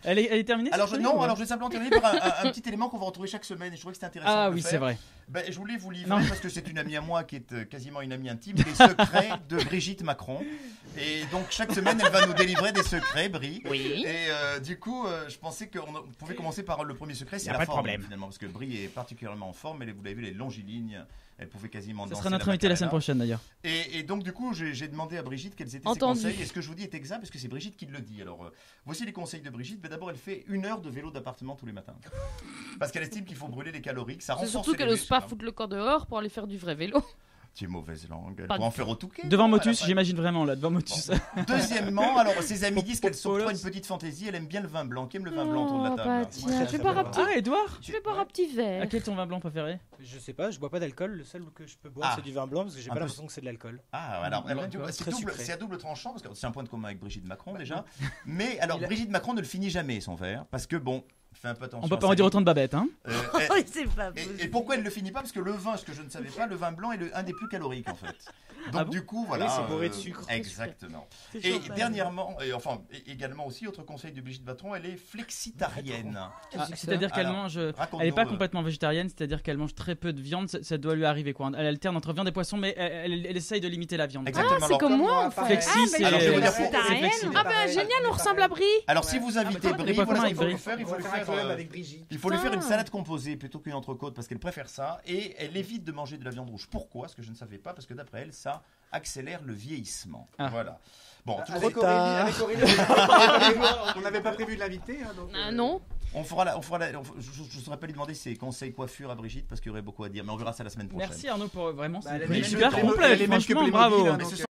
Elle est terminée. Alors je vais simplement terminer par un petit élément qu'on va retrouver chaque semaine et je trouvais que c'était intéressant. Ah de le oui, faire. c'est vrai. Je voulais vous livrer parce que c'est une amie à moi qui est quasiment une amie intime, les secrets de Brigitte Macron. Et donc chaque semaine elle va nous délivrer des secrets, Brie. Oui. Et du coup je pensais qu'on pouvait commencer par le premier secret, c'est Y a la pas de forme problème. finalement, parce que Brie est particulièrement en forme. Vous l'avez vu, les longilignes. Elle pouvait quasiment Ça danser sera notre invité la semaine prochaine d'ailleurs. Et donc du coup j'ai demandé à Brigitte quels étaient ses Entendu. conseils. Et ce que je vous dis est exact parce que c'est Brigitte qui le dit. Alors voici les conseils de Brigitte. Mais d'abord elle fait 1 heure de vélo d'appartement tous les matins. Parce qu'elle estime qu'il faut brûler les calories, que ça C'est renforce surtout les qu'elle n'ose muscles. pas foutre le corps dehors pour aller faire du vrai vélo. Tu es mauvaise langue. Pas Pour en du faire au Touquet. Devant non, Motus, elle a pas- j'imagine vraiment là, devant Motus. Deuxièmement, alors ses amis disent qu'elle s'octroie Polos. une petite fantaisie. Elle aime bien le vin blanc. Qui aime le vin blanc autour de la Oh, table bah là tiens, je vais boire un petit, Ah, Edouard, je vais boire un petit à verre. quel est ton vin blanc préféré? Je sais pas, je bois pas d'alcool. Le seul que je peux boire, Ah. c'est du vin blanc parce que j'ai Un pas peu- l'impression que c'est de l'alcool. Ah, alors D'accord. c'est Très double, sucré. c'est à double tranchant parce que c'est un point de commun avec Brigitte Macron déjà. Mais alors Brigitte Macron ne le finit jamais son verre parce que bon, fait un peu attention. On peut à pas sa en dire vie. autant de Babette, hein. Oui, c'est pas Et pourquoi elle ne le finit pas? Parce que le vin, ce que je ne savais pas, le vin blanc est un des plus caloriques en fait. Donc Ah bon du coup, voilà. Oui, c'est bourré de sucre. Exactement. C'est Et chaud, dernièrement, également aussi, autre conseil de Brigitte Macron, elle est flexitarienne. Ah, c'est-à-dire qu'elle Alors, mange. raconte-nous, Elle est pas complètement végétarienne, c'est-à-dire qu'elle mange très peu de viande. Ça doit lui arriver quoi. Elle alterne entre viande et poisson, mais elle essaye de limiter la viande. Exactement. Ah, c'est Alors, comme moi en fait. Flexi, c'est. Alors, je vais vous dire c'est pourquoi. flexible. Ah ben génial, on ressemble à Brie. Alors si vous invitez toi, t'es Brie, pas voilà commun ce qu'il faut avec lui faire. Il On faut va lui faire un faire, club avec Brigitte. il faut lui faire une Putain. salade composée plutôt qu'une entrecôte parce qu'elle préfère ça. Et elle évite de manger de la viande rouge. Pourquoi? Ce que je ne savais pas. Parce que d'après elle, ça accélère le vieillissement. Ah. Voilà. Bon, tout Avec ça- Aurélie, on n'avait pas prévu de l'inviter. Hein, donc, Non. je ne saurais pas lui demander ses conseils coiffure à Brigitte parce qu'il y aurait beaucoup à dire. Mais on verra ça la semaine prochaine. Merci Arnaud pour vraiment. Bah, C'est elle une est super même que complet. Playmobil, Franchement, hein, bravo. donc, Mais ce